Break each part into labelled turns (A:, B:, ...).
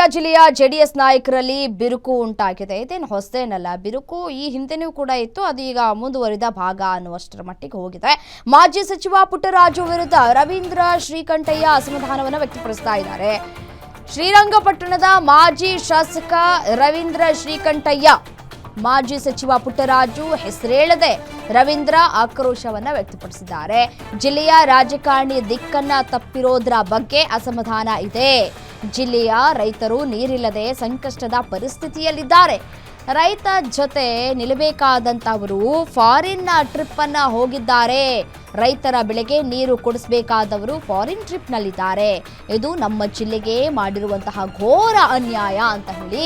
A: ಮಂಡ್ಯ ಜಿಲ್ಲೆಯ ಜೆಡಿಎಸ್ ನಾಯಕರಲ್ಲಿ ಬಿರುಕು ಉಂಟಾಗಿದೆ. ಇದೇನು ಹೊಸದೇನಲ್ಲ, ಬಿರುಕು ಈ ಹಿಂದೆನೂ ಕೂಡ ಇತ್ತು, ಅದು ಈಗ ಮುಂದುವರಿದ ಭಾಗ ಅನ್ನುವಷ್ಟರ ಮಟ್ಟಿಗೆ ಹೋಗಿದೆ. ಮಾಜಿ ಸಚಿವ ಪುಟ್ಟರಾಜು ವಿರುದ್ಧ ರವೀಂದ್ರ ಶ್ರೀಕಂಠಯ್ಯ ಅಸಮಾಧಾನವನ್ನು ವ್ಯಕ್ತಪಡಿಸ್ತಾ ಇದ್ದಾರೆ. ಶ್ರೀರಂಗಪಟ್ಟಣದ ಮಾಜಿ ಶಾಸಕ ರವೀಂದ್ರ ಶ್ರೀಕಂಠಯ್ಯ ಮಾಜಿ ಸಚಿವ ಪುಟ್ಟರಾಜು ಹೆಸರೇಳದೆ ರವೀಂದ್ರ ಆಕ್ರೋಶವನ್ನ ವ್ಯಕ್ತಪಡಿಸಿದ್ದಾರೆ. ಜಿಲ್ಲೆಯ ರಾಜಕಾರಣಿ ದಿಕ್ಕನ್ನ ತಪ್ಪಿರೋದ್ರ ಬಗ್ಗೆ ಅಸಮಾಧಾನ ಇದೆ. ಜಿಲ್ಲೆಯ ರೈತರು ನೀರಿಲ್ಲದೆ ಸಂಕಷ್ಟದ ಪರಿಸ್ಥಿತಿಯಲ್ಲಿದ್ದಾರೆ. ರೈತ ಜೊತೆ ನಿಲ್ಲಬೇಕಾದಂತವರು ಫಾರಿನ್ ಟ್ರಿಪ್ ಅನ್ನ ಹೋಗಿದ್ದಾರೆ. ರೈತರ ಬೆಳೆಗೆ ನೀರು ಕೊಡಿಸಬೇಕಾದವರು ಫಾರಿನ್ ಟ್ರಿಪ್ ನಲ್ಲಿದ್ದಾರೆ. ಇದು ನಮ್ಮ ಜಿಲ್ಲೆಗೆ ಮಾಡಿರುವಂತಹ ಘೋರ ಅನ್ಯಾಯ ಅಂತ ಹೇಳಿ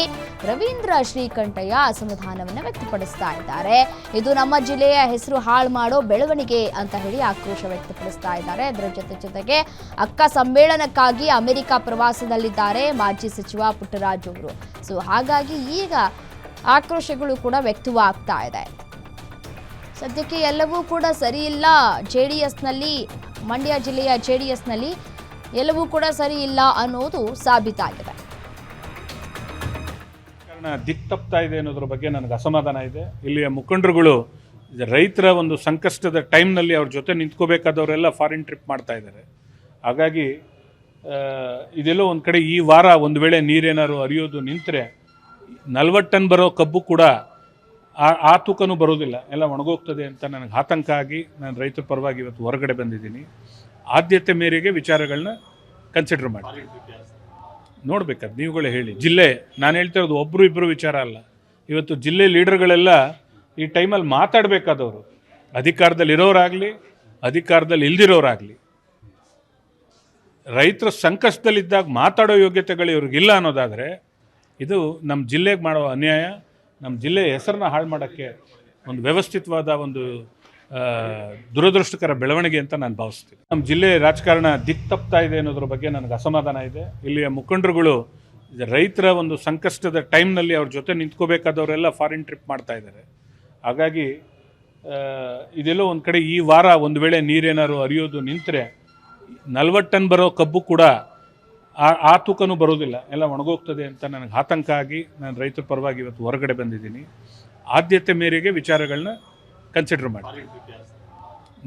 A: ರವೀಂದ್ರ ಶ್ರೀಕಂಠಯ್ಯ ಅಸಮಾಧಾನವನ್ನು ವ್ಯಕ್ತಪಡಿಸ್ತಾ ಇದ್ದಾರೆ. ಇದು ನಮ್ಮ ಜಿಲ್ಲೆಯ ಹೆಸರು ಹಾಳು ಮಾಡೋ ಬೆಳವಣಿಗೆ ಅಂತ ಹೇಳಿ ಆಕ್ರೋಶ ವ್ಯಕ್ತಪಡಿಸ್ತಾ ಇದ್ದಾರೆ. ಅದರ ಜೊತೆಗೆ ಅಕ್ಕ ಸಮ್ಮೇಳನಕ್ಕಾಗಿ ಅಮೆರಿಕ ಪ್ರವಾಸದಲ್ಲಿದ್ದಾರೆ ಮಾಜಿ ಸಚಿವ ಪುಟ್ಟರಾಜು ಅವರು. ಸೊ ಹಾಗಾಗಿ ಈಗ ಆಕ್ರೋಶಗಳು ಕೂಡ ವ್ಯಕ್ತವಾಗ್ತಾ ಇದೆ. ಸದ್ಯಕ್ಕೆ ಎಲ್ಲವೂ ಕೂಡ ಸರಿ ಇಲ್ಲ. ಜೆಡಿಎಸ್ನಲ್ಲಿ, ಮಂಡ್ಯ ಜಿಲ್ಲೆಯ ಜೆಡಿಎಸ್ನಲ್ಲಿ ಎಲ್ಲವೂ ಕೂಡ ಸರಿ ಇಲ್ಲ ಅನ್ನೋದು ಸಾಬೀತಾಗಿದೆ.
B: ದಿಕ್ಕು ತಪ್ತಾ ಇದೆ ಅನ್ನೋದ್ರ ಬಗ್ಗೆ ನನಗೆ ಅಸಮಾಧಾನ ಇದೆ. ಇಲ್ಲಿಯ ಮುಖಂಡರುಗಳು ರೈತರ ಒಂದು ಸಂಕಷ್ಟದ ಟೈಮ್ನಲ್ಲಿ ಅವ್ರ ಜೊತೆ ನಿಂತ್ಕೋಬೇಕಾದವರೆಲ್ಲ ಫಾರಿನ್ ಟ್ರಿಪ್ ಮಾಡ್ತಾ ಇದ್ದಾರೆ. ಹಾಗಾಗಿ ಇದೆಲ್ಲೋ ಒಂದು ಕಡೆ ಈ ವಾರ ಒಂದು ವೇಳೆ ನೀರೇನಾದ್ರು ಹರಿಯೋದು ನಿಂತರೆ 40 ಟನ್ ಬರೋ ಕಬ್ಬು ಕೂಡ ಆ ತೂಕನೂ ಬರೋದಿಲ್ಲ, ಎಲ್ಲ ಒಣಗೋಗ್ತದೆ ಅಂತ ನನಗೆ ಆತಂಕ ಆಗಿ ನಾನು ರೈತರ ಪರವಾಗಿ ಇವತ್ತು ಹೊರಗಡೆ ಬಂದಿದ್ದೀನಿ. ಆದ್ಯತೆ ಮೇರೆಗೆ ವಿಚಾರಗಳನ್ನ ಕನ್ಸಿಡರ್ ಮಾಡಿ ನೋಡ್ಬೇಕಾದ್ರೆ ನೀವುಗಳೇ ಹೇಳಿ. ಜಿಲ್ಲೆ ನಾನು ಹೇಳ್ತಾ ಇರೋದು ಒಬ್ಬರು ಇಬ್ಬರು ವಿಚಾರ ಅಲ್ಲ. ಇವತ್ತು ಜಿಲ್ಲೆ ಲೀಡರ್ಗಳೆಲ್ಲ ಈ ಟೈಮಲ್ಲಿ ಮಾತಾಡಬೇಕಾದವರು, ಅಧಿಕಾರದಲ್ಲಿ ಇರೋರಾಗಲಿ ಅಧಿಕಾರದಲ್ಲಿ ಇಲ್ದಿರೋರಾಗಲಿ, ರೈತರ ಸಂಕಷ್ಟದಲ್ಲಿದ್ದಾಗ ಮಾತಾಡೋ ಯೋಗ್ಯತೆಗಳು ಇವ್ರಿಗಿಲ್ಲ ಅನ್ನೋದಾದರೆ ಇದು ನಮ್ಮ ಜಿಲ್ಲೆಗೆ ಮಾಡೋ ಅನ್ಯಾಯ, ನಮ್ಮ ಜಿಲ್ಲೆಯ ಹೆಸರನ್ನ ಹಾಳು ಮಾಡೋಕ್ಕೆ ಒಂದು ವ್ಯವಸ್ಥಿತವಾದ ಒಂದು ದುರದೃಷ್ಟಕರ ಬೆಳವಣಿಗೆ ಅಂತ ನಾನು ಭಾವಿಸ್ತೀನಿ. ನಮ್ಮ ಜಿಲ್ಲೆ ರಾಜಕಾರಣ ದಿಕ್ಕು ತಪ್ತಾ ಇದೆ ಅನ್ನೋದ್ರ ಬಗ್ಗೆ ನನಗೆ ಅಸಮಾಧಾನ ಇದೆ. ಇಲ್ಲಿಯ ಮುಖಂಡರುಗಳು ರೈತರ ಒಂದು ಸಂಕಷ್ಟದ ಟೈಮ್ನಲ್ಲಿ ಅವ್ರ ಜೊತೆ ನಿಂತ್ಕೋಬೇಕಾದವರೆಲ್ಲ ಫಾರಿನ್ ಟ್ರಿಪ್ ಮಾಡ್ತಾ ಇದ್ದಾರೆ. ಹಾಗಾಗಿ ಇದೆಲ್ಲೋ ಒಂದು ಕಡೆ ಈ ವಾರ ಒಂದು ವೇಳೆ ನೀರೇನಾದ್ರು ಹರಿಯೋದು ನಿಂತರೆ 40 ಟನ್ ಬರೋ ಕಬ್ಬು ಕೂಡ ಆ ತೂಕನೂ ಬರೋದಿಲ್ಲ, ಎಲ್ಲ ಒಣಗೋಗ್ತದೆ ಅಂತ ನನಗೆ ಆತಂಕ ಆಗಿ ನಾನು ರೈತರ ಪರವಾಗಿ ಇವತ್ತು ಹೊರಗಡೆ ಬಂದಿದ್ದೀನಿ. ಆದ್ಯತೆ ಮೇರೆಗೆ ವಿಚಾರಗಳನ್ನ ಕನ್ಸಿಡರ್ ಮಾಡಿ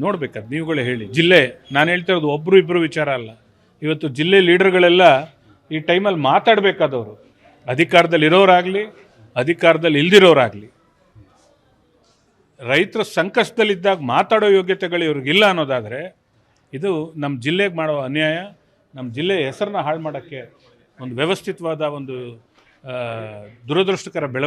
B: ನೋಡ್ಬೇಕಾದ್ರೆ ನೀವುಗಳೇ ಹೇಳಿ. ಜಿಲ್ಲೆ ನಾನು ಹೇಳ್ತಾ ಇರೋದು ಒಬ್ಬರು ಇಬ್ಬರು ವಿಚಾರ ಅಲ್ಲ. ಇವತ್ತು ಜಿಲ್ಲೆ ಲೀಡರ್ಗಳೆಲ್ಲ ಈ ಟೈಮಲ್ಲಿ ಮಾತಾಡಬೇಕಾದವರು, ಅಧಿಕಾರದಲ್ಲಿ ಇರೋರಾಗಲಿ ಅಧಿಕಾರದಲ್ಲಿ ಇಲ್ದಿರೋರಾಗಲಿ, ರೈತರ ಸಂಕಷ್ಟದಲ್ಲಿದ್ದಾಗ ಮಾತಾಡೋ ಯೋಗ್ಯತೆಗಳು ಇವ್ರಿಗಿಲ್ಲ ಅನ್ನೋದಾದರೆ ಇದು ನಮ್ಮ ಜಿಲ್ಲೆಗೆ ಮಾಡೋ ಅನ್ಯಾಯ, ನಮ್ಮ ಜಿಲ್ಲೆಯ ಹೆಸರನ್ನ ಹಾಳು ಮಾಡೋಕ್ಕೆ ಒಂದು ವ್ಯವಸ್ಥಿತವಾದ ಒಂದು ದುರದೃಷ್ಟಕರ ಬೆಳವಣಿಗೆ